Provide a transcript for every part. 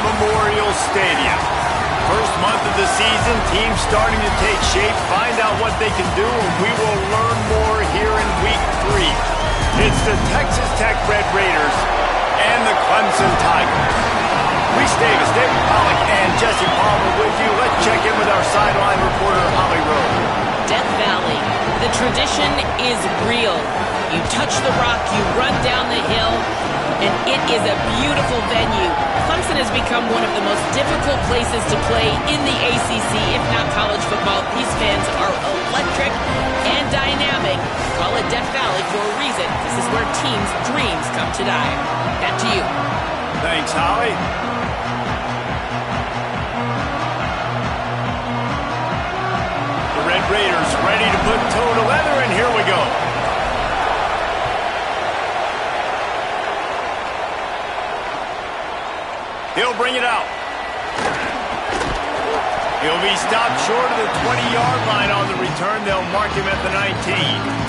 Memorial Stadium. First month of the season, teams starting to take shape, find out what they can do, and we will learn more here in Week 3. It's the Texas Tech Red Raiders and the Clemson Tigers. Reese Davis, David Pollack, and Jesse Palmer with you. Let's check in with our sideline reporter, Holly Rowe. Death Valley, the tradition is real. You touch the rock, you run down the hill, and it is a beautiful venue. Clemson has become one of the most difficult places to play in the ACC, if not college football. These fans are electric and dynamic. Call it Death Valley for a reason. This is where teams' dreams come to die. Back to you. Thanks, Holly. The Red Raiders ready to put toe to leather, and here we go. He'll bring it out. He'll be stopped short of the 20-yard line on the return. They'll mark him at the 19.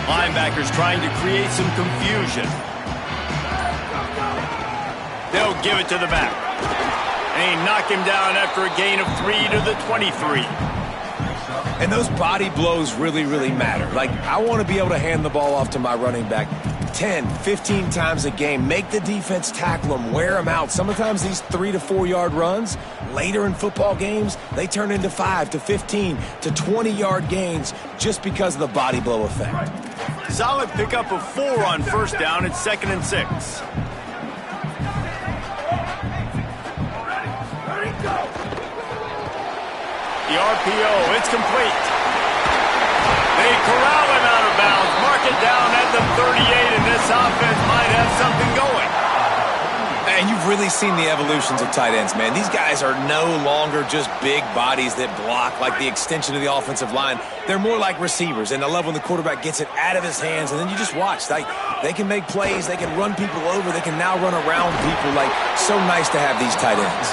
Linebackers trying to create some confusion. They'll give it to the back. And he knock him down after a gain of 3 to the 23. And those body blows really, really matter. Like, I want to be able to hand the ball off to my running back 10, 15 times a game. Make the defense tackle them, wear them out. Sometimes these 3 to 4 yard runs, later in football games, they turn into 5 to 15 to 20-yard gains just because of the body blow effect. Solid pickup of 4 on first down. It's 2nd and 6. The RPO, it's complete. They corral him out of bounds, mark it down at the 38, and this offense might have something going. And you've really seen the evolutions of tight ends, man. These guys are no longer just big bodies that block like the extension of the offensive line. They're more like receivers, and I love when the quarterback gets it out of his hands, and then you just watch. Like, they can make plays, they can run people over, they can now run around people. Like, so nice to have these tight ends.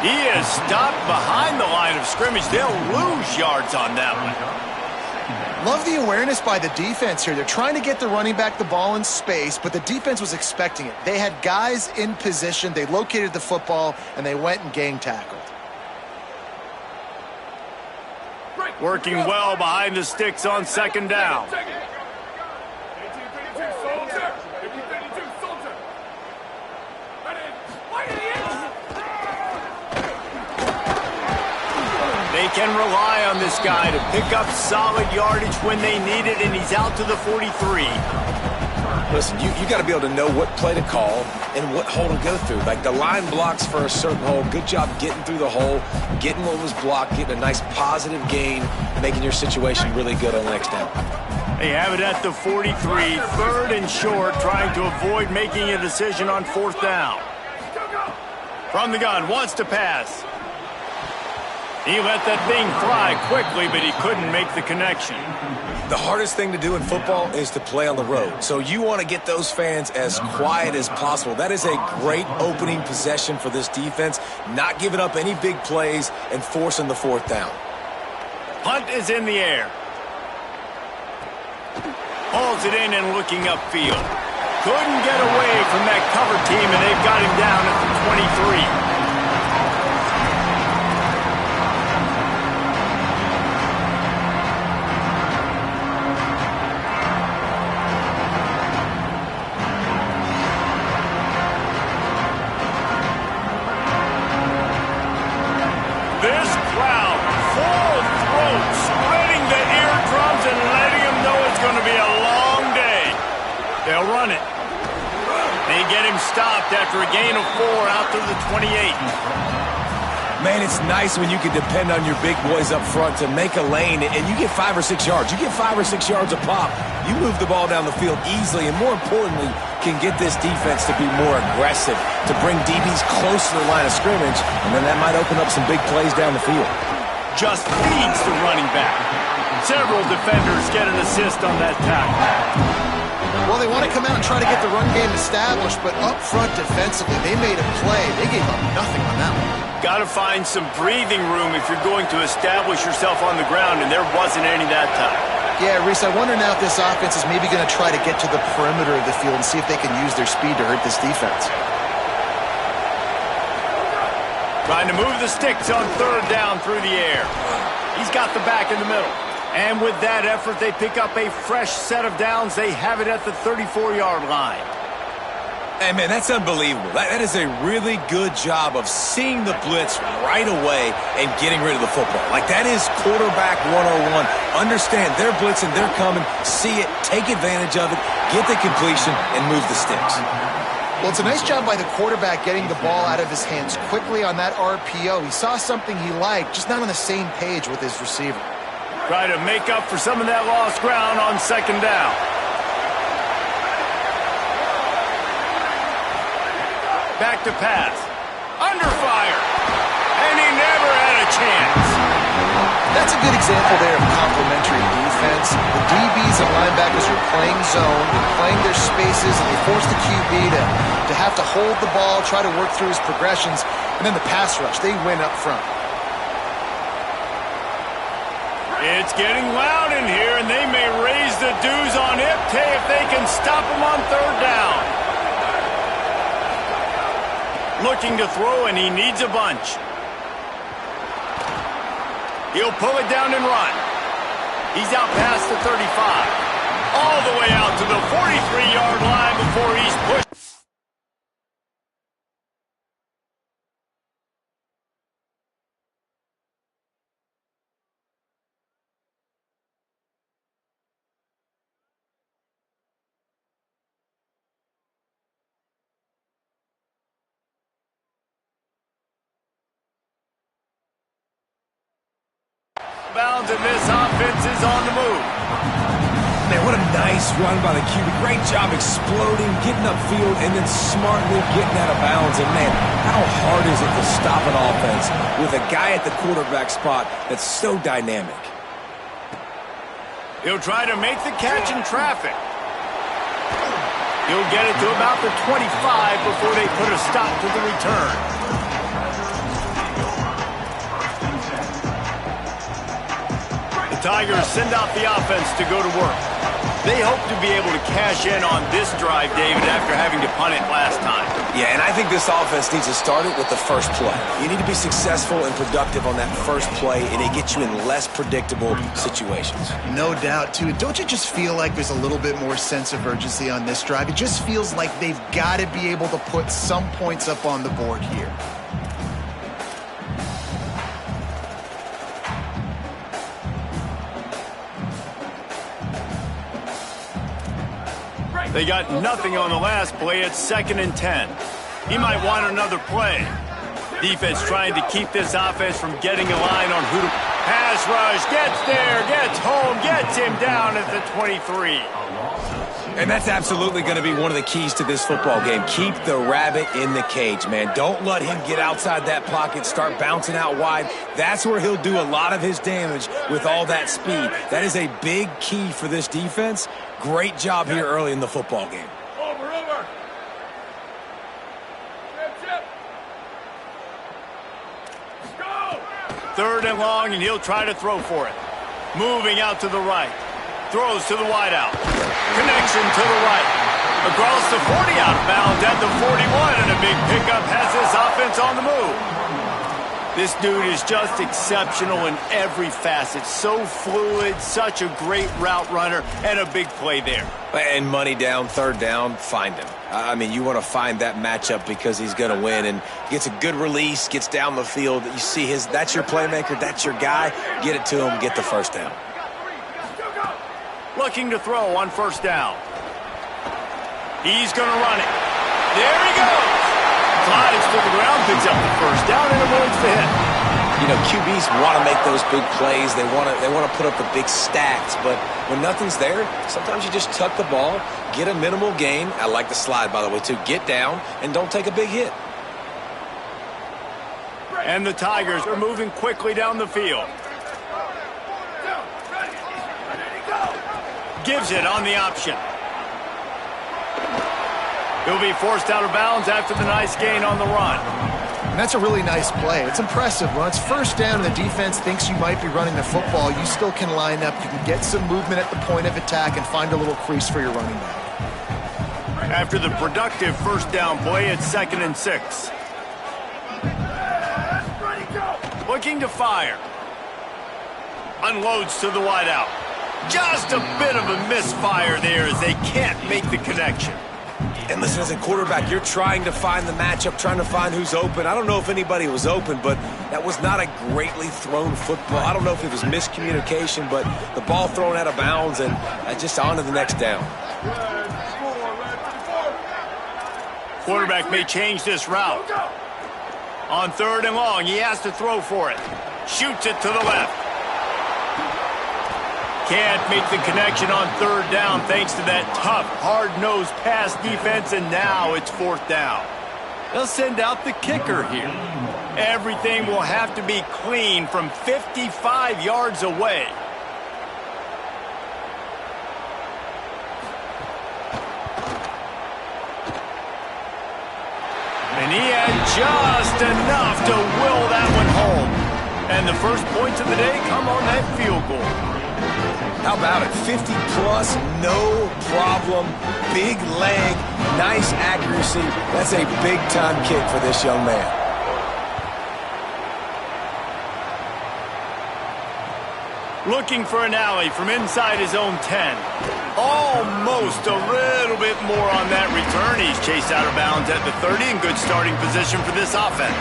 He is stopped behind the line of scrimmage. They'll lose yards on that one. Love the awareness by the defense here. They're trying to get the running back the ball in space, but the defense was expecting it. They had guys in position. They located the football, and they went and gang tackled. Working well behind the sticks on 2nd down. They can rely on this guy to pick up solid yardage when they need it, and he's out to the 43. Listen, you got to be able to know what play to call and what hole to go through. Like, the line blocks for a certain hole. Good job getting through the hole, getting what was blocked, getting a nice positive gain, making your situation really good on the next down. They have it at the 43, 3rd and short, trying to avoid making a decision on 4th down. From the gun, wants to pass. He let that thing fly quickly, but he couldn't make the connection. The hardest thing to do in football is to play on the road. So you want to get those fans as quiet as possible. That is a great opening possession for this defense. Not giving up any big plays and forcing the 4th down. Punt is in the air. Hauls it in and looking upfield. Couldn't get away from that cover team, and they've got him down at the 23. This crowd, full throat, spreading the eardrums and letting them know it's going to be a long day. They'll run it. They get him stopped after a gain of 4 out to the 28. Man, it's nice when you can depend on your big boys up front to make a lane, and you get 5 or 6 yards. You get 5 or 6 yards a pop. You move the ball down the field easily, and more importantly, can get this defense to be more aggressive, to bring DBs close to the line of scrimmage, and then that might open up some big plays down the field. Just feeds the running back. Several defenders get an assist on that tackle. Well, they want to come out and try to get the run game established, but up front defensively, they made a play. They gave up nothing on that one. Got to find some breathing room if you're going to establish yourself on the ground, and there wasn't any that time. Yeah, Reese, I wonder now if this offense is maybe going to try to get to the perimeter of the field and see if they can use their speed to hurt this defense. Trying to move the sticks on third down through the air. He's got the back in the middle. And with that effort, they pick up a fresh set of downs. They have it at the 34-yard line. Hey, man, that's unbelievable. That is a really good job of seeing the blitz right away and getting rid of the football. Like, that is quarterback 101. Understand they're blitzing, they're coming, see it, take advantage of it, get the completion, and move the sticks. Well, it's a nice job by the quarterback getting the ball out of his hands quickly on that RPO. He saw something he liked, just not on the same page with his receiver. Try to make up for some of that lost ground on second down. Back to pass. Under fire. And he never had a chance. That's a good example there of complementary defense. The DBs and linebackers are playing zone, they're playing their spaces, and they force the QB to have to hold the ball, try to work through his progressions, and then the pass rush, they win up front. It's getting loud in here, and they may raise the dues on Ipte if they can stop him on third down. Looking to throw, and he needs a bunch. He'll pull it down and run. He's out past the 35. All the way out to the 43-yard line before he's pushed. Bounds, and this offense is on the move. Man, what a nice run by the QB. Great job exploding, getting upfield, and then smartly getting out of bounds. And, man, how hard is it to stop an offense with a guy at the quarterback spot that's so dynamic? He'll try to make the catch in traffic. He'll get it to about the 25 before they put a stop to the return. Tigers send out the offense to go to work. They hope to be able to cash in on this drive, David, after having to punt it last time. Yeah, and I think this offense needs to start it with the first play. You need to be successful and productive on that first play, and it gets you in less predictable situations. No doubt, too. Don't you just feel like there's a little bit more sense of urgency on this drive? It just feels like they've got to be able to put some points up on the board here. They got nothing on the last play. It's 2nd and 10. He might want another play. Defense trying to keep this offense from getting a line on who to pass rush. Gets there, gets home, gets him down at the 23. And that's absolutely going to be one of the keys to this football game. Keep the rabbit in the cage, man. Don't let him get outside that pocket, start bouncing out wide. That's where he'll do a lot of his damage with all that speed. That is a big key for this defense. Great job here early in the football game. Over. Go! 3rd and long, and he'll try to throw for it. Moving out to the right. Throws to the wideout. Connection to the right. Across the 40, out of bounds at the 41, and a big pickup has this offense on the move. This dude is just exceptional in every facet. So fluid, such a great route runner, and a big play there. And money down, 3rd down, find him. I mean, you want to find that matchup because he's going to win and gets a good release, gets down the field. You see that's your playmaker, that's your guy. Get it to him, get the 1st down. Looking to throw on 1st down. He's going to run it. There he goes. Slides to the ground, picks up the 1st down, and avoids the hit. You know, QBs want to make those big plays. They want to put up the big stacks, but when nothing's there, sometimes you just tuck the ball, get a minimal gain. I like the slide, by the way, too. Get down and don't take a big hit. And the Tigers are moving quickly down the field. Gives it on the option. He'll be forced out of bounds after the nice gain on the run. And that's a really nice play. It's impressive. When it's first down and the defense thinks you might be running the football, you still can line up. You can get some movement at the point of attack and find a little crease for your running back. After the productive first down play, it's 2nd and 6. Looking to fire. Unloads to the wideout. Just a bit of a misfire there as they can't make the connection. And listen, as a quarterback, you're trying to find the matchup, trying to find who's open. I don't know if anybody was open, but that was not a greatly thrown football. I don't know if it was miscommunication, but the ball thrown out of bounds and just on to the next down. Quarterback may change this route. On 3rd and long, he has to throw for it. Shoots it to the left. Can't make the connection on 3rd down thanks to that tough, hard-nosed pass defense, and now it's 4th down. They'll send out the kicker here. Everything will have to be clean from 55 yards away. And he had just enough to will that one home. And the first points of the day come on that field goal. How about it? 50-plus, no problem. Big leg, nice accuracy. That's a big-time kick for this young man. Looking for an alley from inside his own 10. Almost a little bit more on that return. He's chased out of bounds at the 30 in good starting position for this offense.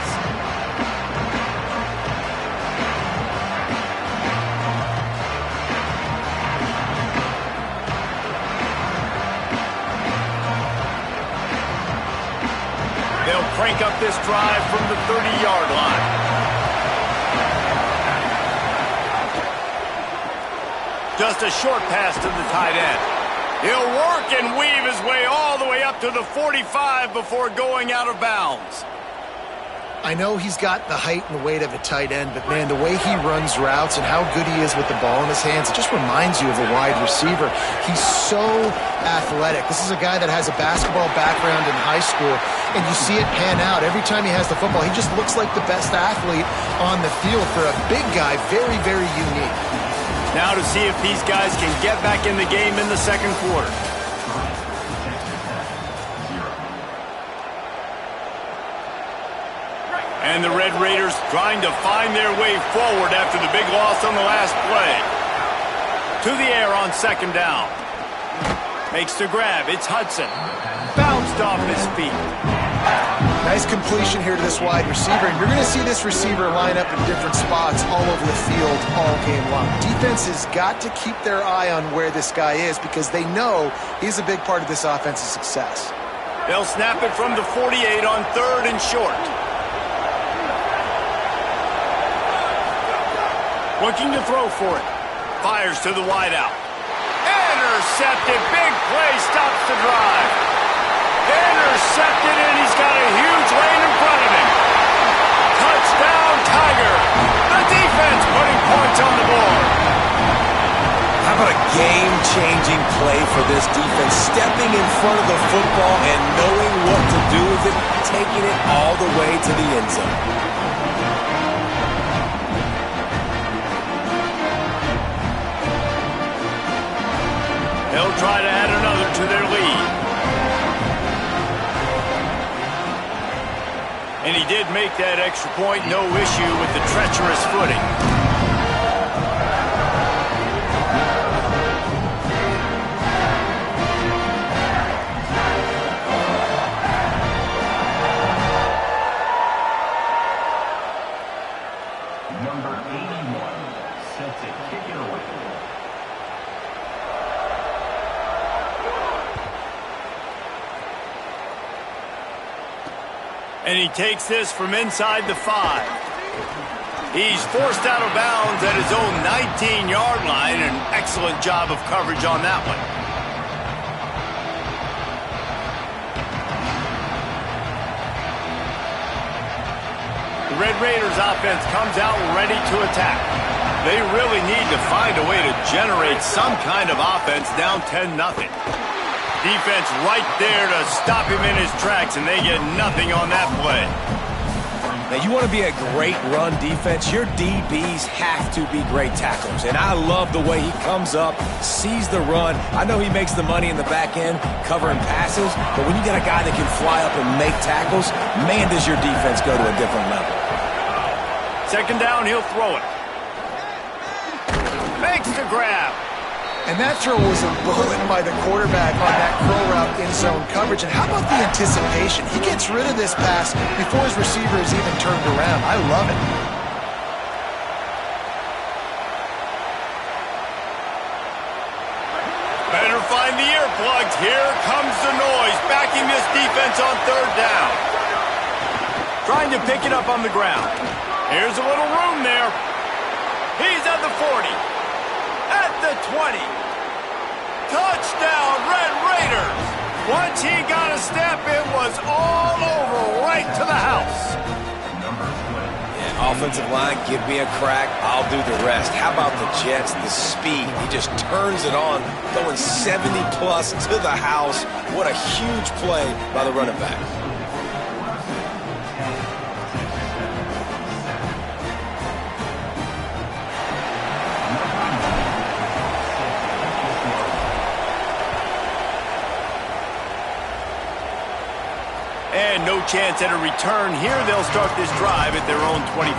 They'll crank up this drive from the 30-yard line. Just a short pass to the tight end. He'll work and weave his way all the way up to the 45 before going out of bounds. I know he's got the height and the weight of a tight end, but man, the way he runs routes and how good he is with the ball in his hands, it just reminds you of a wide receiver. He's so athletic. This is a guy that has a basketball background in high school, and you see it pan out. Every time he has the football, he just looks like the best athlete on the field. For a big guy, very, very unique. Now to see if these guys can get back in the game in the second quarter. And the Red Raiders trying to find their way forward after the big loss on the last play. To the air on 2nd down. Makes the grab. It's Hudson. Bounced off his feet. Nice completion here to this wide receiver. And you're going to see this receiver line up in different spots all over the field all game long. Defense has got to keep their eye on where this guy is because they know he's a big part of this offense's success. They'll snap it from the 48 on 3rd and short. Looking to throw for it. Fires to the wideout. Intercepted. Big play. Stops the drive. Intercepted, and he's got a huge lane in front of him. Touchdown, Tiger. The defense putting points on the board. How about a game-changing play for this defense? Stepping in front of the football and knowing what to do with it, taking it all the way to the end zone. They'll try to add another to their lead. And he did make that extra point, no issue with the treacherous footing. Number 81 sets it, kick it away. And he takes this from inside the 5. He's forced out of bounds at his own 19-yard line. An excellent job of coverage on that one. The Red Raiders offense comes out ready to attack. They really need to find a way to generate some kind of offense down 10-0. Defense right there to stop him in his tracks, and they get nothing on that play. Now, you want to be a great run defense, your DBs have to be great tacklers. And I love the way he comes up, sees the run. I know he makes the money in the back end covering passes, but when you got a guy that can fly up and make tackles, man, does your defense go to a different level. Second down, he'll throw it. Makes the grab. And that throw was a bullet by the quarterback on that curl route in zone coverage. And how about the anticipation? He gets rid of this pass before his receiver is even turned around. I love it. Better find the earplugs. Here comes the noise, backing this defense on third down. Trying to pick it up on the ground. Here's a little room there. He's at the 40. At the 20. Touchdown, Red Raiders. Once he got a step, it was all over, right to the house. Yeah, offensive line, give me a crack, I'll do the rest. How about the Jets, the speed? He just turns it on, throwing 70-plus to the house. What a huge play by the running back. And no chance at a return here. They'll start this drive at their own 25.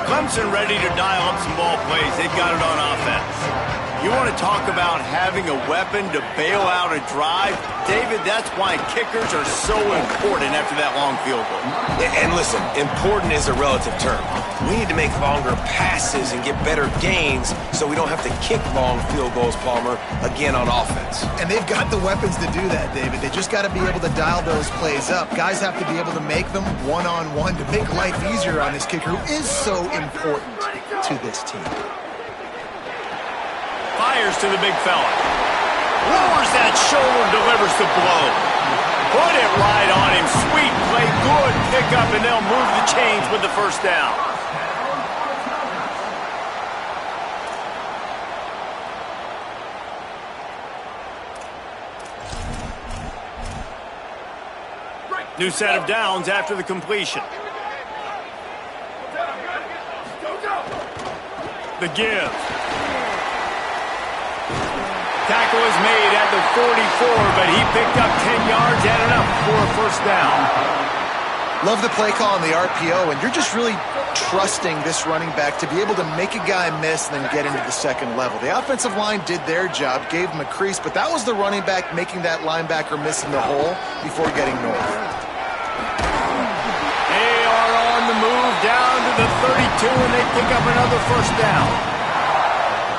Clemson ready to dial up some ball plays. They've got it on offense. You want to talk about having a weapon to bail out a drive? David, that's why kickers are so important after that long field goal. And listen, important is a relative term. We need to make longer passes and get better gains so we don't have to kick long field goals, Palmer, again on offense. And they've got the weapons to do that, David. They just got to be able to dial those plays up. Guys have to be able to make them one-on-one to make life easier on this kicker who is so important to this team. Fires to the big fella. Lowers that shoulder, delivers the blow. Put it right on him. Sweet play, good pickup, and they'll move the chains with the first down. New set of downs after the completion. The give. Tackle is made at the 44, but he picked up 10 yards and enough for a first down. Love the play call on the RPO, and you're just really trusting this running back to be able to make a guy miss and then get into the second level. The offensive line did their job, gave him a crease, but that was the running back making that linebacker miss in the hole before getting north. They are on the move down to the 32, and they pick up another first down.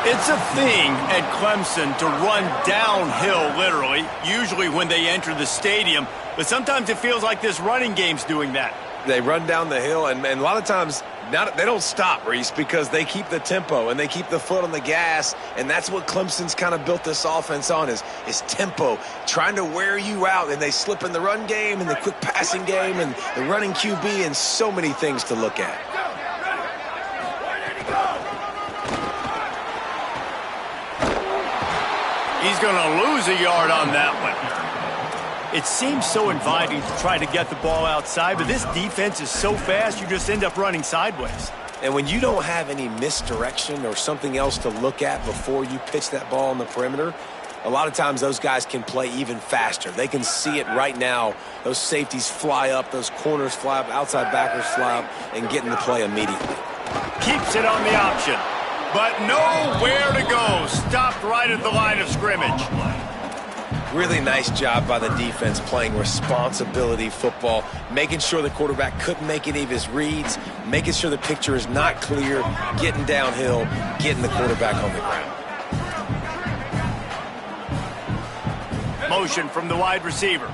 It's a thing at Clemson to run downhill, literally, usually when they enter the stadium. But sometimes it feels like this running game's doing that. They run down the hill, and a lot of times they don't stop, Reese, because they keep the tempo and they keep the foot on the gas, and that's what Clemson's kind of built this offense on is tempo, trying to wear you out, and they slip in the run game and the quick passing game and the running QB and so many things to look at. He's going to lose a yard on that one. It seems so inviting to try to get the ball outside, but this defense is so fast, you just end up running sideways. And when you don't have any misdirection or something else to look at before you pitch that ball on the perimeter, a lot of times those guys can play even faster. They can see it right now. Those safeties fly up, those corners fly up, outside backers fly up, and get in the play immediately. Keeps it on the option. But nowhere to go. Stopped right at the line of scrimmage. Really nice job by the defense playing responsibility football, making sure the quarterback couldn't make any of his reads, making sure the picture is not clear, getting downhill, getting the quarterback on the ground. Motion from the wide receiver.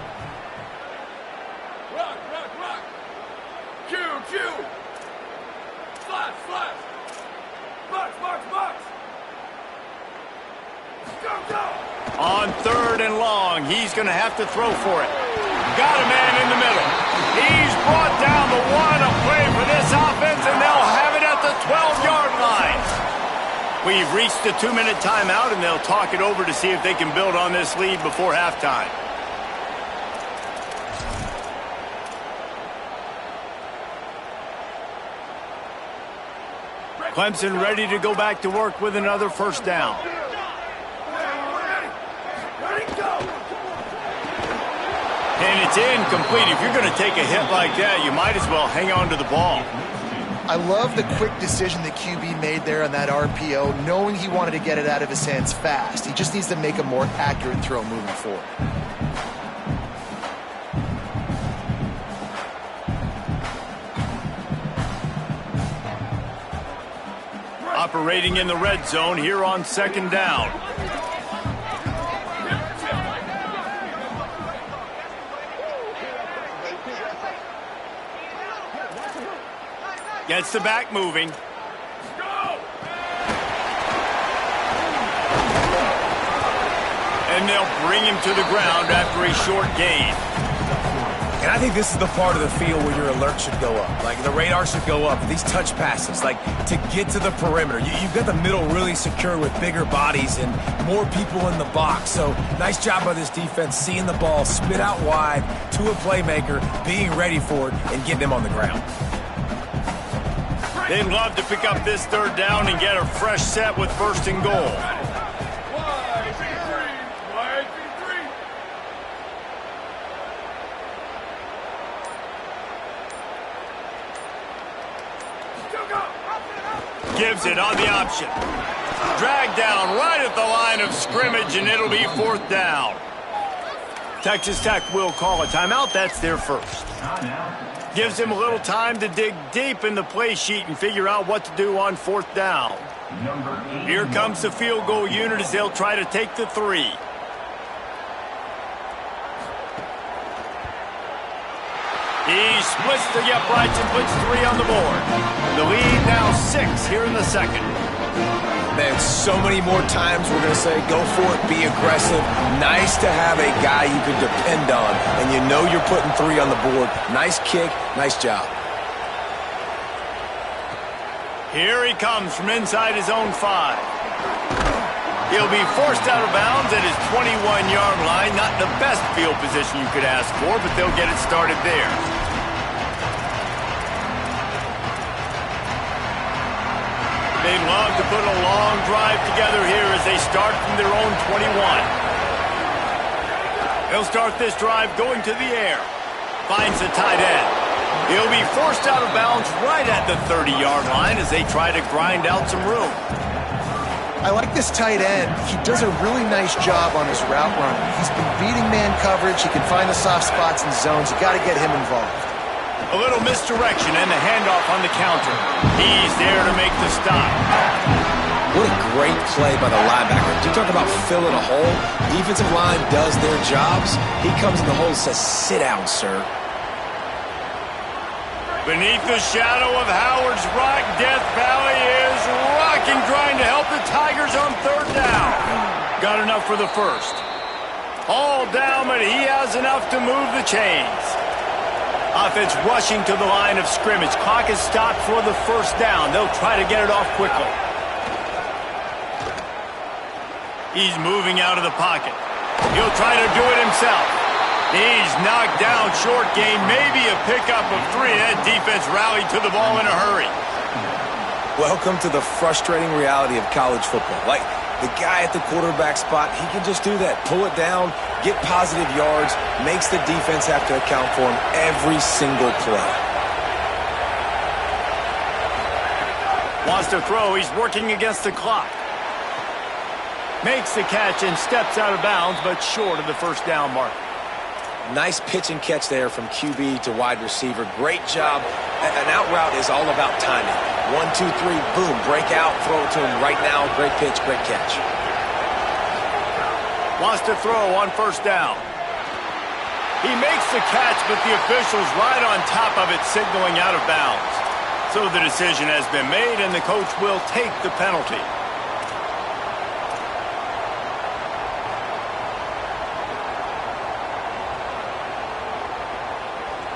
Rock, rock, rock. Q, Q. Flash, flash. Box, box, box. Go, go. On third and long, he's going to have to throw for it. Got a man in the middle. He's brought down the one, a play for this offense, and they'll have it at the 12-yard line. We've reached the 2-minute timeout, and they'll talk it over to see if they can build on this lead before halftime. Clemson ready to go back to work with another first down. And it's incomplete. If you're going to take a hit like that, you might as well hang on to the ball. I love the quick decision the QB made there on that RPO, knowing he wanted to get it out of his hands fast. He just needs to make a more accurate throw moving forward. Operating in the red zone here on second down. Gets the back moving. And they'll bring him to the ground after a short gain. And I think this is the part of the field where your alert should go up. Like, the radar should go up. These touch passes, like, to get to the perimeter. You've got the middle really secure with bigger bodies and more people in the box. So, nice job by this defense, seeing the ball, spit out wide to a playmaker, being ready for it, and getting him on the ground. They'd love to pick up this third down and get a fresh set with first and goal. Gives it on the option. Dragged down right at the line of scrimmage, and it'll be fourth down. Texas Tech will call a timeout. That's their first. Gives him a little time to dig deep in the play sheet and figure out what to do on fourth down. Here comes the field goal unit as they'll try to take the 3. He splits the uprights and puts 3 on the board. The lead now 6 here in the second. Man, so many more times we're going to say, go for it, be aggressive. Nice to have a guy you can depend on, and you know you're putting 3 on the board. Nice kick, nice job. Here he comes from inside his own 5. He'll be forced out of bounds at his 21-yard line. Not the best field position you could ask for, but they'll get it started there. They'd love to put a long drive together here as they start from their own 21. They'll start this drive going to the air. Finds the tight end. He'll be forced out of bounds right at the 30-yard line as they try to grind out some room. I like this tight end. He does a really nice job on his route running. He's been beating man coverage. He can find the soft spots and zones. You got to get him involved. A little misdirection and the handoff on the counter. He's there to make the stop. What a great play by the linebacker. You talk about filling a hole. Defensive line does their jobs. He comes in the hole and says, sit down, sir. Beneath the shadow of Howard's Rock, Death Valley is rocking, trying to help the Tigers on third down. Got enough for the first. All down, but he has enough to move the chains. Offense rushing to the line of scrimmage. Clock is stopped for the first down. They'll try to get it off quickly. He's moving out of the pocket. He'll try to do it himself. He's knocked down, short gain, maybe a pickup of 3. That defense rallied to the ball in a hurry. Welcome to the frustrating reality of college football. Like, the guy at the quarterback spot, he can just do that. Pull it down, get positive yards, makes the defense have to account for him every single play. Wants to throw, he's working against the clock. Makes the catch and steps out of bounds, but short of the first down mark. Nice pitch and catch there from QB to wide receiver. Great job. An out route is all about timing. 1, 2, 3, boom, break out, throw it to him right now. Great pitch, great catch. Wants to throw on first down. He makes the catch, but the official's right on top of it, signaling out of bounds. So the decision has been made, and the coach will take the penalty.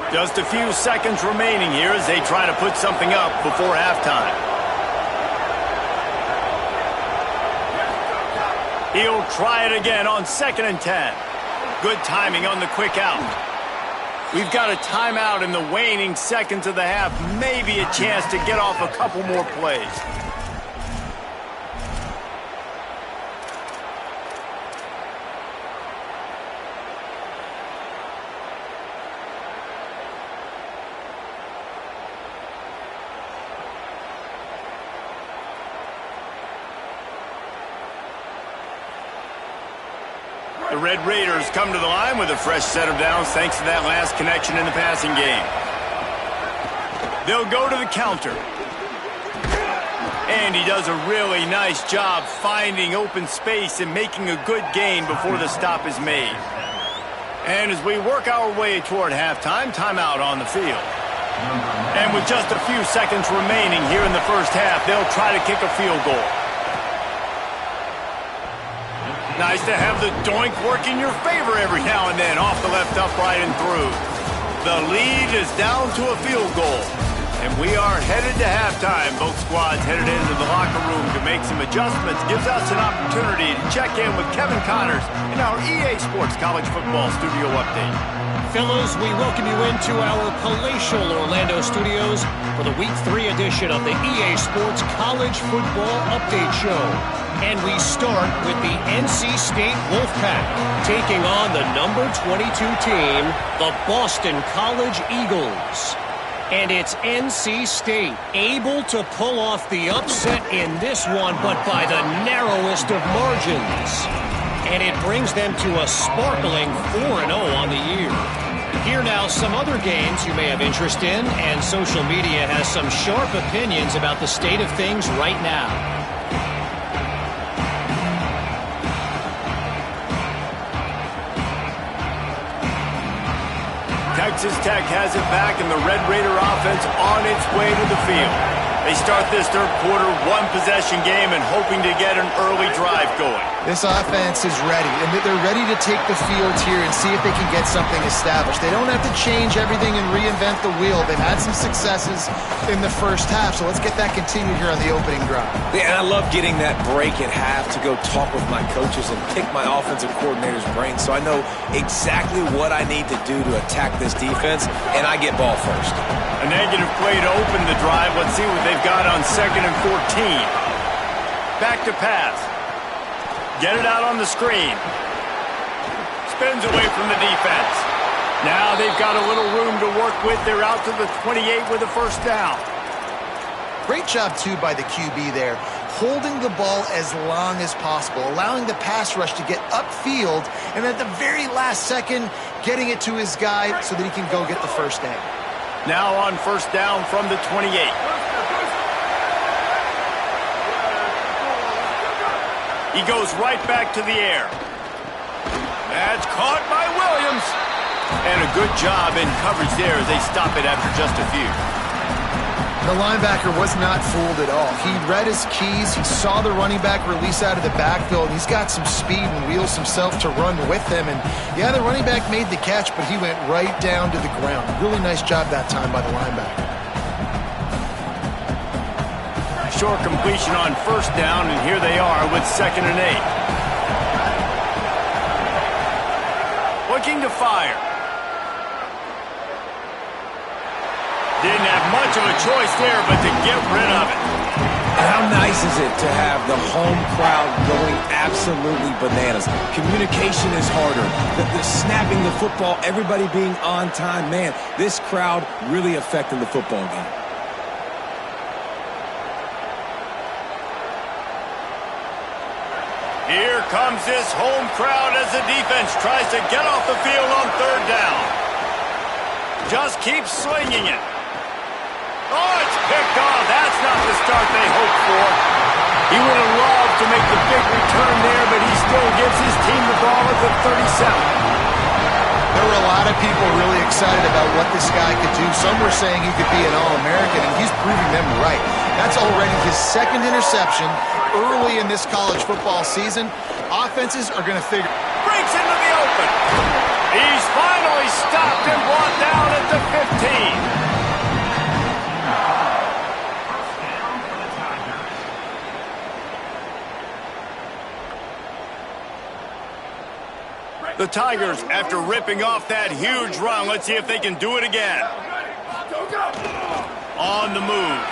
Just a few seconds remaining here as they try to put something up before halftime. He'll try it again on 2nd and 10. Good timing on the quick out. We've got a timeout in the waning seconds of the half. Maybe a chance to get off a couple more plays. The Red Raiders come to the line with a fresh set of downs thanks to that last connection in the passing game. They'll go to the counter. And he does a really nice job finding open space and making a good gain before the stop is made. And as we work our way toward halftime, timeout on the field. And with just a few seconds remaining here in the first half, they'll try to kick a field goal. Nice to have the doink work in your favor every now and then, off the left upright and through. The lead is down to a field goal. And we are headed to halftime. Both squads headed into the locker room to make some adjustments. Gives us an opportunity to check in with Kevin Connors in our EA Sports College Football Studio Update. Fellows, we welcome you into our palatial Orlando studios for the Week 3 edition of the EA Sports College Football Update Show. And we start with the NC State Wolfpack taking on the number 22 team, the Boston College Eagles. And it's NC State able to pull off the upset in this one, but by the narrowest of margins. And it brings them to a sparkling 4-0 on the year. Here now, some other games you may have interest in, and social media has some sharp opinions about the state of things right now. Texas Tech has it back, and the Red Raider offense on its way to the field. They start this third quarter one-possession game and hoping to get an early drive going. This offense is ready, and they're ready to take the field here and see if they can get something established. They don't have to change everything and reinvent the wheel. They've had some successes in the first half, so let's get that continued here on the opening drive. Yeah, and I love getting that break at half to go talk with my coaches and pick my offensive coordinator's brain so I know exactly what I need to do to attack this defense, and I get ball first. A negative play to open the drive. Let's see what they've got on 2nd and 14. Back to pass. Get it out on the screen. Spins away from the defense. Now they've got a little room to work with. They're out to the 28 with a first down. Great job, too, by the QB there, holding the ball as long as possible, allowing the pass rush to get upfield, and at the very last second, getting it to his guy so that he can go get the first down. Now on first down from the 28. He goes right back to the air. That's caught by Williams. And a good job in coverage there as they stop it after just a few. The linebacker was not fooled at all. He read his keys. He saw the running back release out of the backfield. He's got some speed and wheels himself to run with him. And, yeah, the running back made the catch, but he went right down to the ground. Really nice job that time by the linebacker. Short completion on first down, and here they are with 2nd and 8. Looking to fire. Didn't have much of a choice there, but to get rid of it. How nice is it to have the home crowd going absolutely bananas? Communication is harder. The snapping the football, everybody being on time. Man, this crowd really affecting the football game. Here comes this home crowd as the defense tries to get off the field on third down. Just keeps swinging it. Oh, it's picked off. That's not the start they hoped for. He would have loved to make the big return there, but he still gives his team the ball at the 37. There were a lot of people really excited about what this guy could do. Some were saying he could be an All-American, and he's proving them right. That's already his second interception early in this college football season. Offenses are going to figure... Breaks into the open. He's finally stopped and brought down at the 15. the Tigers after ripping off that huge run. Let's see if they can do it again. On the move.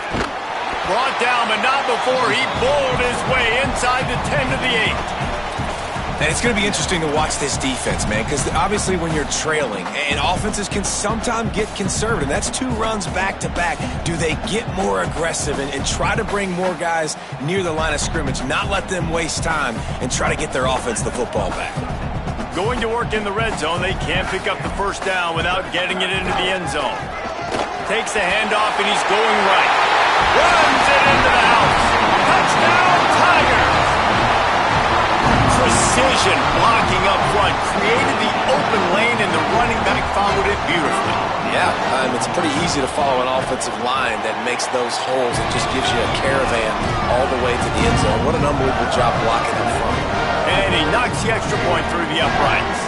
Brought down, but not before he bowled his way inside the 10 to the 8. And it's going to be interesting to watch this defense, man, because obviously when you're trailing, and offenses can sometimes get conservative. That's 2 runs back-to-back. Do they get more aggressive and try to bring more guys near the line of scrimmage, not let them waste time, and try to get their offense the football back? Going to work in the red zone, they can't pick up the first down without getting it into the end zone. Takes the handoff, and he's going right. Runs it into the house. Touchdown, Tigers! Precision blocking up front, created the open lane, and the running back followed it beautifully. Yeah, it's pretty easy to follow an offensive line that makes those holes and just gives you a caravan all the way to the end zone. What an unbelievable job blocking up front. And he knocks the extra point through the uprights.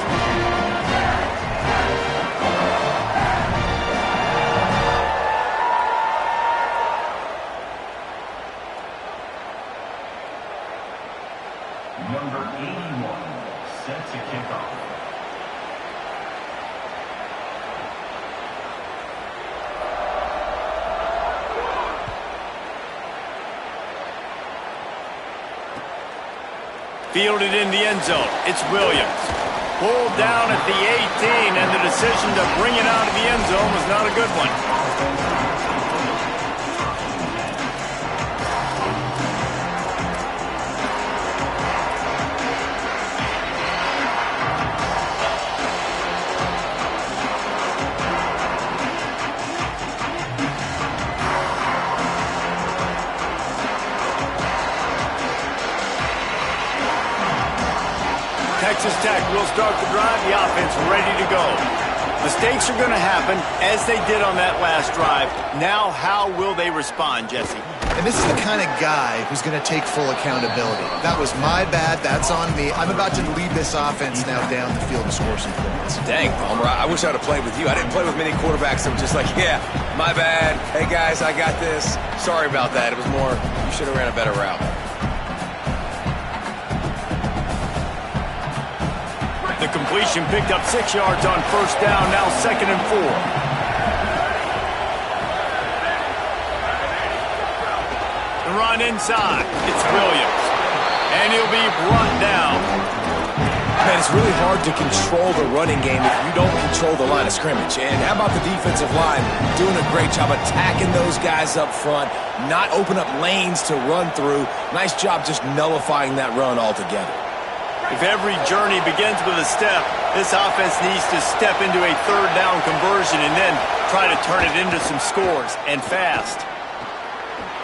Number 81, set to kick off. Fielded in the end zone. It's Williams. Pulled down at the 18, and the decision to bring it out of the end zone was not a good one. Texas Tech will start the drive, the offense ready to go. Mistakes are going to happen, as they did on that last drive. Now, how will they respond, Jesse? And this is the kind of guy who's going to take full accountability. That was my bad. That's on me. I'm about to lead this offense now down the field and score some points. Dang, Palmer, I wish I would have played with you. I didn't play with many quarterbacks that were just like, yeah, my bad. Hey, guys, I got this. Sorry about that. It was more, you should have ran a better route. The completion picked up 6 yards on first down, now 2nd and 4. The run inside. It's Williams. And he'll be brought down. Man, it's really hard to control the running game if you don't control the line of scrimmage. And how about the defensive line doing a great job attacking those guys up front, not open up lanes to run through. Nice job just nullifying that run altogether. If every journey begins with a step, this offense needs to step into a 3rd down conversion and then try to turn it into some scores, and fast.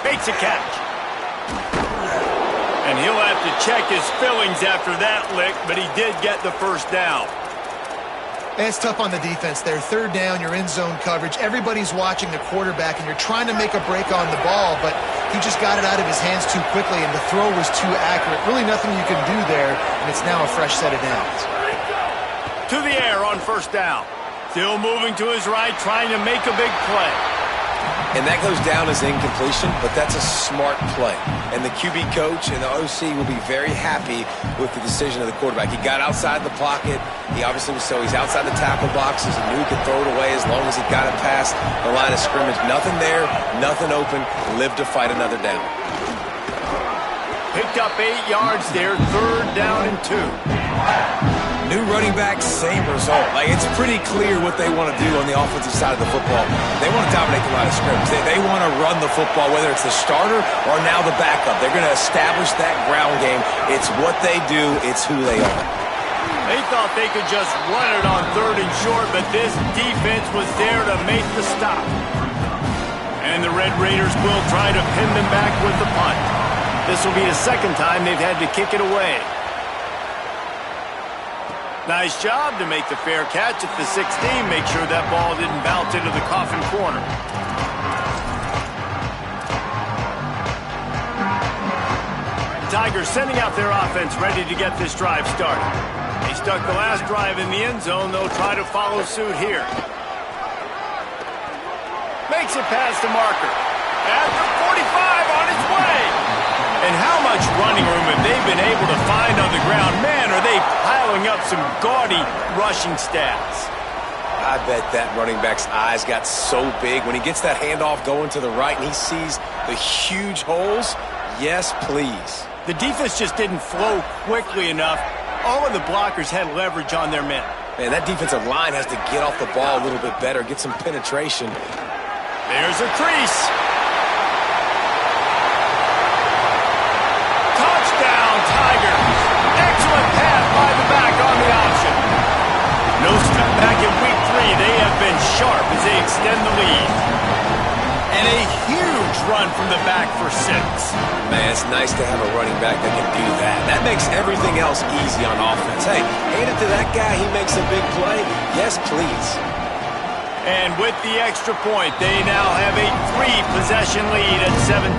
Makes a catch. And he'll have to check his fillings after that lick, but he did get the first down. And it's tough on the defense there. 3rd down, you're in zone coverage. Everybody's watching the quarterback, and you're trying to make a break on the ball, but he just got it out of his hands too quickly, and the throw was too accurate. Really nothing you can do there, and it's now a fresh set of downs. To the air on first down. Still moving to his right, trying to make a big play. And that goes down as incompletion, but that's a smart play. And the QB coach and the OC will be very happy with the decision of the quarterback. He got outside the pocket. He obviously was he's outside the tackle boxes. He knew he could throw it away as long as he got it past the line of scrimmage. Nothing there, nothing open. Lived to fight another down. Picked up 8 yards there, 3rd down and 2. New running back, same result. It's pretty clear what they want to do on the offensive side of the football. They want to dominate the line of scrimmage. They want to run the football, whether it's the starter or now the backup. They're going to establish that ground game. It's what they do. It's who they are. They thought they could just run it on 3rd and short, but this defense was there to make the stop. And the Red Raiders will try to pin them back with the punt. This will be the 2nd time they've had to kick it away. Nice job to make the fair catch at the 16. Make sure that ball didn't bounce into the coffin corner. Tigers sending out their offense ready to get this drive started. They stuck the last drive in the end zone. They'll try to follow suit here. Makes it past the marker. At the 45 on its way. And how much running room have they been able to find on the ground? Man, are they piling up some gaudy rushing stats. I bet that running back's eyes got so big when he gets that handoff going to the right and he sees the huge holes. Yes, please. The defense just didn't flow quickly enough. All of the blockers had leverage on their men. Man, that defensive line has to get off the ball a little bit better, get some penetration. There's a crease. Touchdown, Tigers. Excellent pass by the back on the option. No step back in week 3. They have been sharp as they extend the lead. And a huge run from the back for 6. Man, it's nice to have a running back that can do that. That makes everything else easy on offense. Hey, hand it to that guy, he makes a big play. Yes, please. And with the extra point, they now have a 3-possession lead at 17.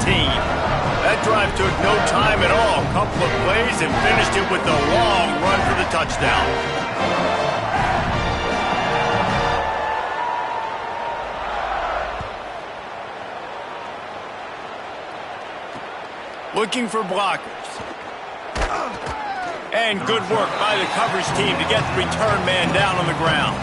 That drive took no time at all. A couple of plays and finished it with a long run for the touchdown. Looking for blockers. And good work by the coverage team to get the return man down on the ground.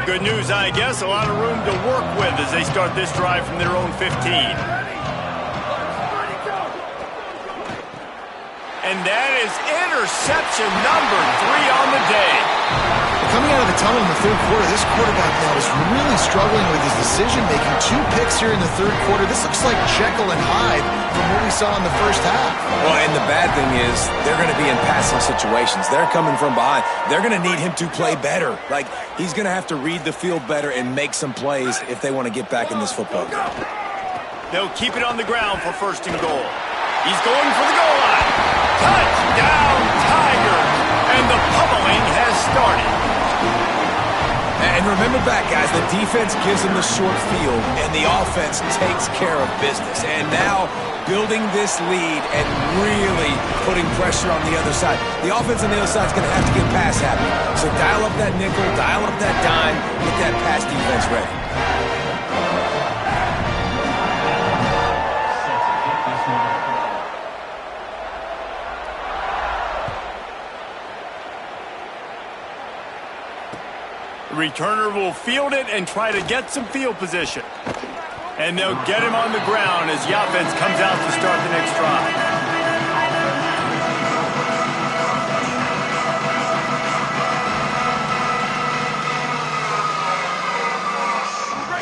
Good news, I guess. A lot of room to work with as they start this drive from their own 15. And that is interception number 3 on the day. Coming out of the tunnel in the third quarter, this quarterback now is really struggling with his decision-making. 2 picks here in the third quarter. This looks like Jekyll and Hyde from what we saw in the first half. Well, and the bad thing is they're going to be in passing situations. They're coming from behind. They're going to need him to play better. Like, he's going to have to read the field better and make some plays if they want to get back in this football game. They'll keep it on the ground for 1st and goal. He's going for the goal line. Touchdown, Tigers! And the pummeling has started. And remember back, guys, the defense gives them the short field, and the offense takes care of business. And now, building this lead and really putting pressure on the other side. The offense on the other side is going to have to get pass happy. So dial up that nickel, dial up that dime, get that pass defense ready. The returner will field it and try to get some field position. And they'll get him on the ground as the offense comes out to start the next drive.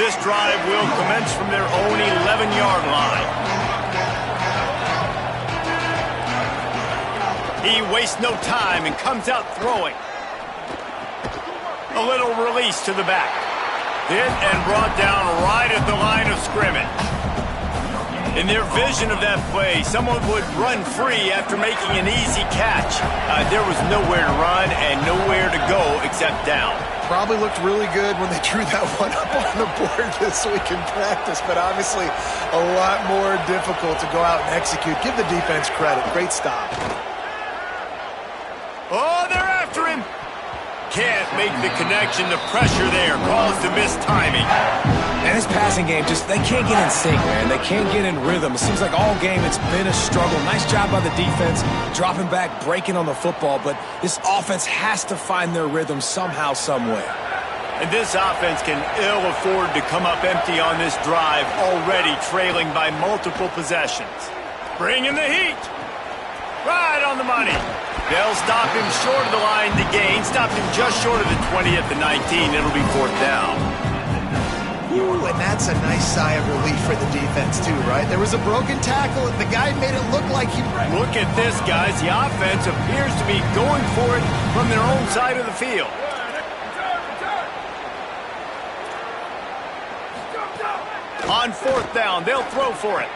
This drive will commence from their own 11-yard line. He wastes no time and comes out throwing. A little release to the back. Hit and brought down right at the line of scrimmage. In their vision of that play, someone would run free after making an easy catch. There was nowhere to run and nowhere to go except down. Probably looked really good when they drew that one up on the board this week in practice, but obviously a lot more difficult to go out and execute. Give the defense credit. Great stop. Oh, they're after him. Can't make the connection. The pressure there caused the missed timing. And this passing game, they can't get in sync, man. They can't get in rhythm. It seems like all game it's been a struggle. Nice job by the defense, dropping back, breaking on the football, but this offense has to find their rhythm somehow, some way. And this offense can ill afford to come up empty on this drive, already trailing by multiple possessions. Bringing the heat. Right on the money. They'll stop him short of the line to gain. Stopped him just short of the 20 at the 19. It'll be 4th down. Ooh, and that's a nice sigh of relief for the defense, too, right? There was a broken tackle, and the guy made it look like he... Look at this, guys. The offense appears to be going for it from their own side of the field. On 4th down, they'll throw for it.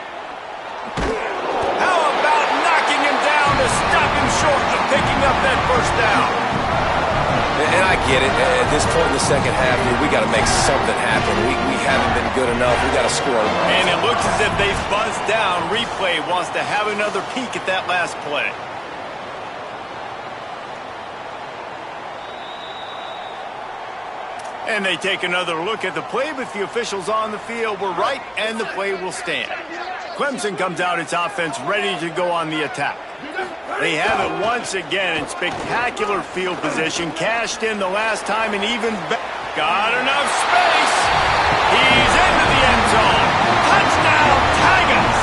How about knocking him down to stop him short of picking up that 1st down? And I get it. At this point in the second half, we got to make something happen. We haven't been good enough. We got to score. And it looks as if they've buzzed down. Replay wants to have another peek at that last play. And they take another look at the play, but the officials on the field were right, and the play will stand. Clemson comes out its offense ready to go on the attack. They have it once again in spectacular field position. Cashed in the last time and even got enough space. He's into the end zone. Touchdown, Tigers!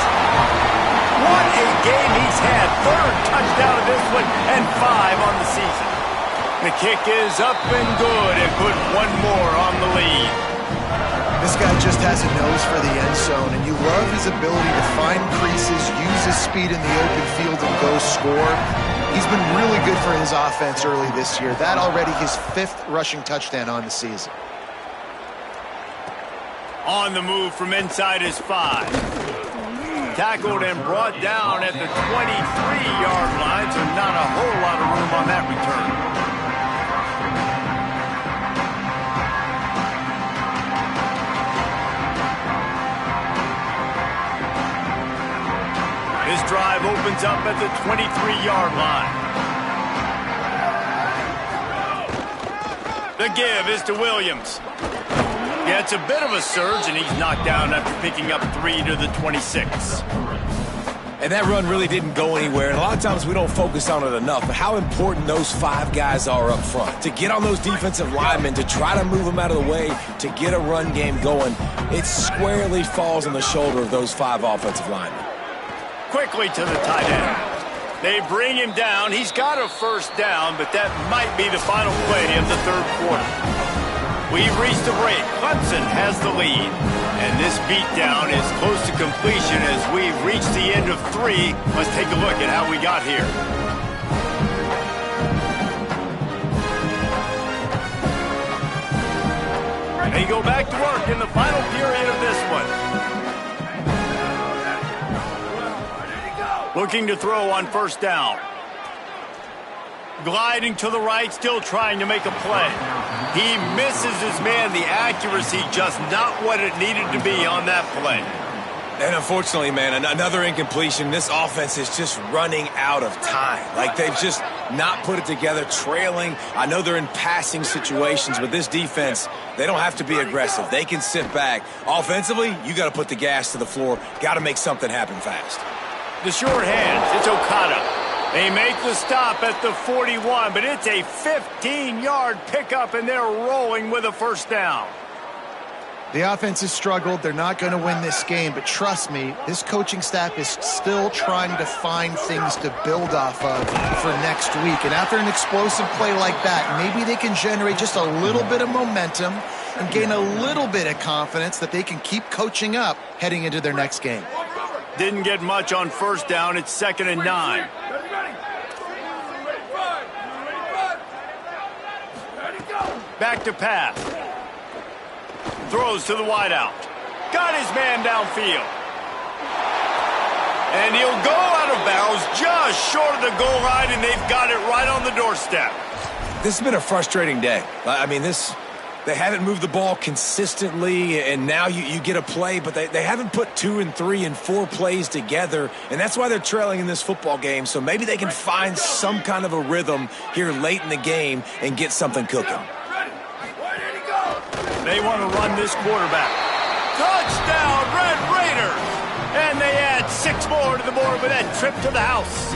What a game he's had. Third touchdown of this one and 5 on the season. The kick is up and good and put one more on the lead. This guy just has a nose for the end zone, and you love his ability to find creases, use his speed in the open field, and go score. He's been really good for his offense early this year. That already his 5th rushing touchdown on the season. On the move from inside his 5. Tackled and brought down at the 23-yard line, so not a whole lot of room on that return. This drive opens up at the 23-yard line. The give is to Williams. Gets a bit of a surge, and he's knocked down after picking up 3 to the 26. And that run really didn't go anywhere. And a lot of times we don't focus on it enough, but how important those 5 guys are up front. To get on those defensive linemen, to try to move them out of the way, to get a run game going, it squarely falls on the shoulder of those 5 offensive linemen. Quickly to the tight end. They bring him down. He's got a first down, but that might be the final play of the third quarter. We've reached the break. Clemson has the lead. And this beatdown is close to completion as we've reached the end of 3. Let's take a look at how we got here. They go back to work in the final period of this one. Looking to throw on first down. Gliding to the right, still trying to make a play. He misses his man. The accuracy just not what it needed to be on that play. And unfortunately, man, another incompletion. This offense is just running out of time. Like, they've just not put it together, trailing. I know they're in passing situations, but this defense, they don't have to be aggressive. They can sit back. Offensively, you got to put the gas to the floor. Got to make something happen fast. The short hands, it's Okada. They make the stop at the 41, but it's a 15-yard pickup, and they're rolling with a first down. The offense has struggled. They're not going to win this game, but trust me, this coaching staff is still trying to find things to build off of for next week. And after an explosive play like that, maybe they can generate just a little bit of momentum and gain a little bit of confidence that they can keep coaching up heading into their next game. Didn't get much on first down. It's 2nd and 9. Back to pass. Throws to the wideout. Got his man downfield. And he'll go out of bounds just short of the goal line, and they've got it right on the doorstep. This has been a frustrating day. I mean, they haven't moved the ball consistently, and now you get a play, but they haven't put 2 and 3 and 4 plays together, and that's why they're trailing in this football game. So maybe they can find some kind of a rhythm here late in the game and get something cooking. They want to run this quarterback. Touchdown, Red Raiders! And they add 6 more to the board with that trip to the house.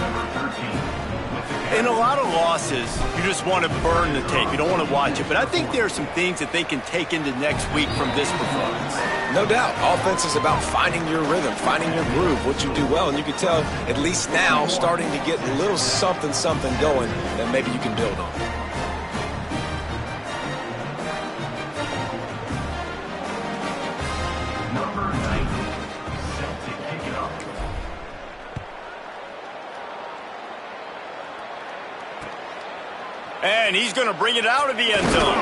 In a lot of losses, you just want to burn the tape. You don't want to watch it. But I think there are some things that they can take into next week from this performance. No doubt. Offense is about finding your rhythm, finding your groove, what you do well. And you can tell, at least now, starting to get a little something going that maybe you can build on. And he's going to bring it out of the end zone.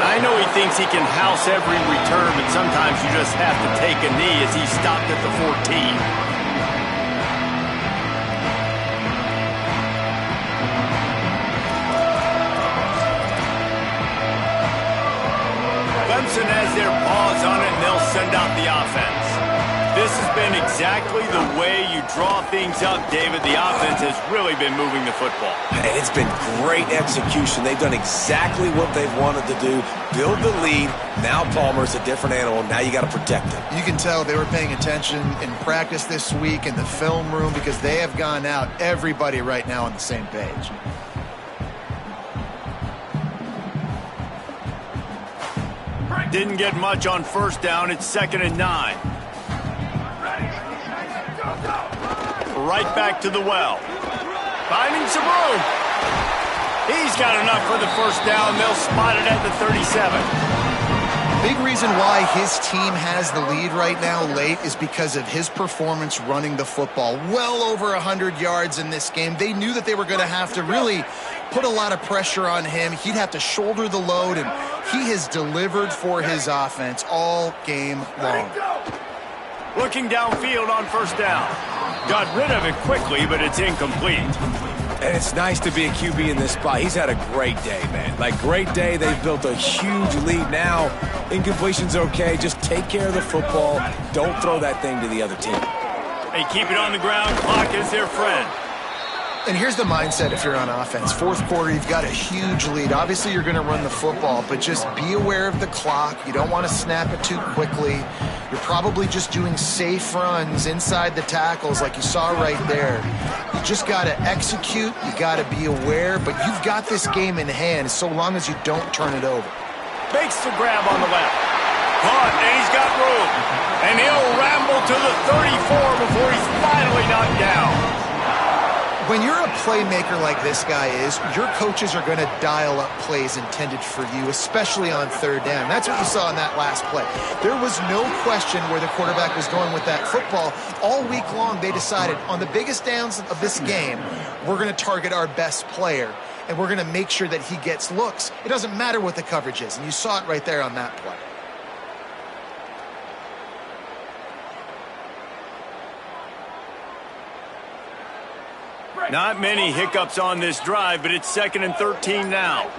I know he thinks he can house every return, but sometimes you just have to take a knee as he stopped at the 14. This has been exactly the way you draw things up, David. The offense has really been moving the football. And it's been great execution. They've done exactly what they've wanted to do. Build the lead. Now Palmer's a different animal. Now you got to protect him. You can tell they were paying attention in practice this week in the film room because they have gone out, everybody right now on the same page. Didn't get much on first down. It's 2nd and 9. Right back to the well. Finding some room. He's got enough for the first down. They'll spot it at the 37. Big reason why his team has the lead right now late is because of his performance running the football. Well over 100 yards in this game. They knew that they were going to have to really put a lot of pressure on him. He'd have to shoulder the load, and he has delivered for his offense all game long. Looking downfield on first down. Got rid of it quickly, but it's incomplete. And it's nice to be a QB in this spot. He's had a great day, man. Like, great day. They've built a huge lead now. Incompletion's okay. Just take care of the football. Don't throw that thing to the other team. They keep it on the ground. Clock is their friend. And here's the mindset if you're on offense. Fourth quarter, you've got a huge lead. Obviously, you're going to run the football, but just be aware of the clock. You don't want to snap it too quickly. You're probably just doing safe runs inside the tackles like you saw right there. You just got to execute. You got to be aware, but you've got this game in hand so long as you don't turn it over. Makes the grab on the left. Caught, and he's got room. And he'll ramble to the 34 before he's finally knocked down. When you're a playmaker like this guy is, your coaches are going to dial up plays intended for you, especially on third down. That's what you saw in that last play. There was no question where the quarterback was going with that football. All week long, they decided on the biggest downs of this game, we're going to target our best player, and we're going to make sure that he gets looks. It doesn't matter what the coverage is, and you saw it right there on that play. Not many hiccups on this drive, but it's 2nd and 13 now.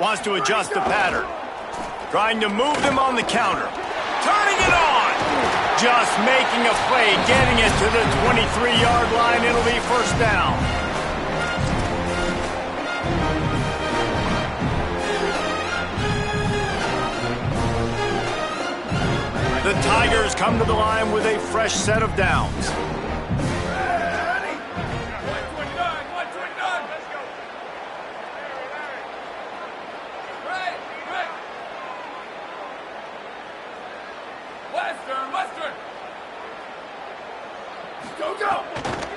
Wants to adjust the pattern. Trying to move them on the counter. Turning it on! Just making a play, getting it to the 23-yard line. It'll be first down. The Tigers come to the line with a fresh set of downs.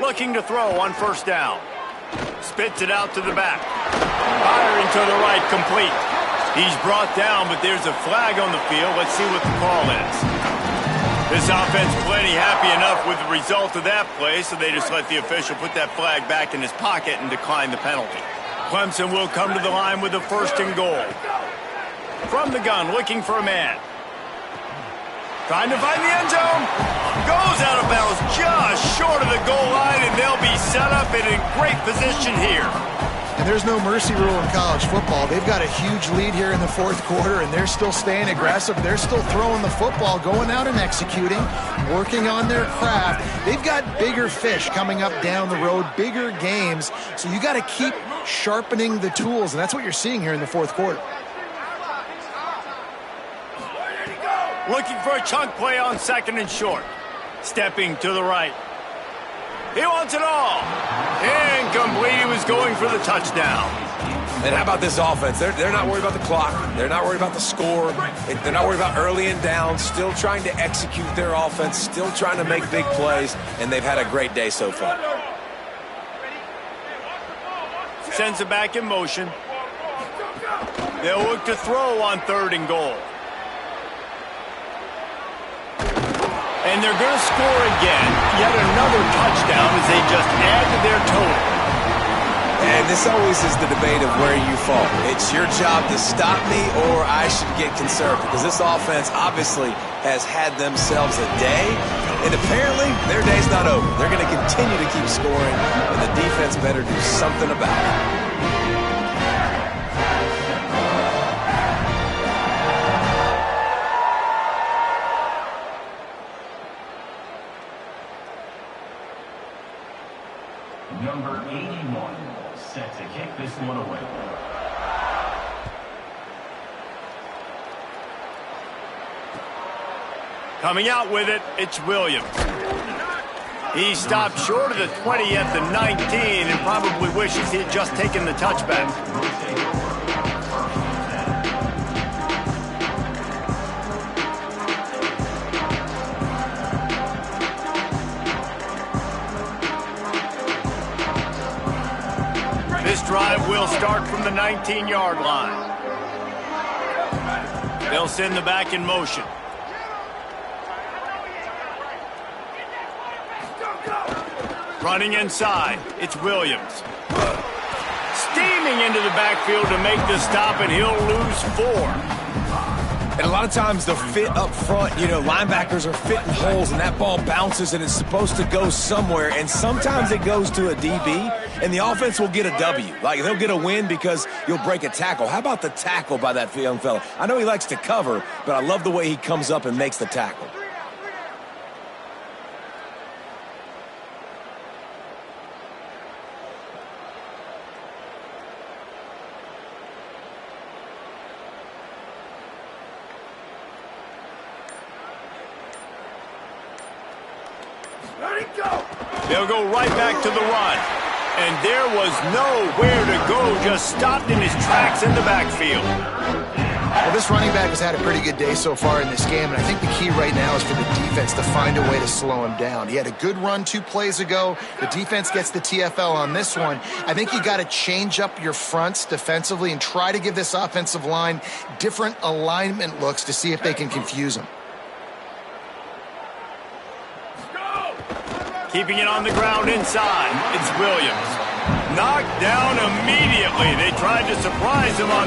Looking to throw on first down. Spits it out to the back. Firing to the right, complete. He's brought down, but there's a flag on the field. Let's see what the call is. This offense plenty happy enough with the result of that play, so they just let the official put that flag back in his pocket and decline the penalty. Clemson will come to the line with a 1st and goal. From the gun, looking for a man. Trying to find the end zone. Goes out of bounds just short of the goal line, and they'll be set up in a great position here. And there's no mercy rule in college football. They've got a huge lead here in the fourth quarter, and they're still staying aggressive. They're still throwing the football, going out and executing, working on their craft. They've got bigger fish coming up down the road, bigger games. So you got to keep sharpening the tools, and that's what you're seeing here in the fourth quarter. Looking for a chunk play on 2nd and short. Stepping to the right. He wants it all. Incomplete. He was going for the touchdown. And how about this offense? They're not worried about the clock. They're not worried about the score. They're not worried about early and down. Still trying to execute their offense. Still trying to make big plays. And they've had a great day so far. Sends it back in motion. They'll look to throw on 3rd and goal. And they're going to score again. Yet another touchdown as they just add to their total. And this always is the debate of where you fall. It's your job to stop me or I should get conservative. Because this offense obviously has had themselves a day. And apparently their day's not over. They're going to continue to keep scoring. And the defense better do something about it. Number 81, set to kick this one away. Coming out with it, it's Williams. He stopped short of the 20 at the 19 and probably wishes he had just taken the touchback. This drive will start from the 19-yard line. They'll send the back in motion. Running inside, it's Williams. Steaming into the backfield to make the stop, and he'll lose 4. And a lot of times the fit up front, you know, linebackers are fitting holes, and that ball bounces, and it's supposed to go somewhere, and sometimes it goes to a DB, and the offense will get a W. Like, they'll get a win because you'll break a tackle. How about the tackle by that young fella? I know he likes to cover, but I love the way he comes up and makes the tackle. They'll go right back to the run. And there was nowhere to go, just stopped in his tracks in the backfield. Well, this running back has had a pretty good day so far in this game, and I think the key right now is for the defense to find a way to slow him down. He had a good run 2 plays ago. The defense gets the TFL on this one. I think you got to change up your fronts defensively and try to give this offensive line different alignment looks to see if they can confuse him. Keeping it on the ground inside, it's Williams. Knocked down immediately. They tried to surprise him on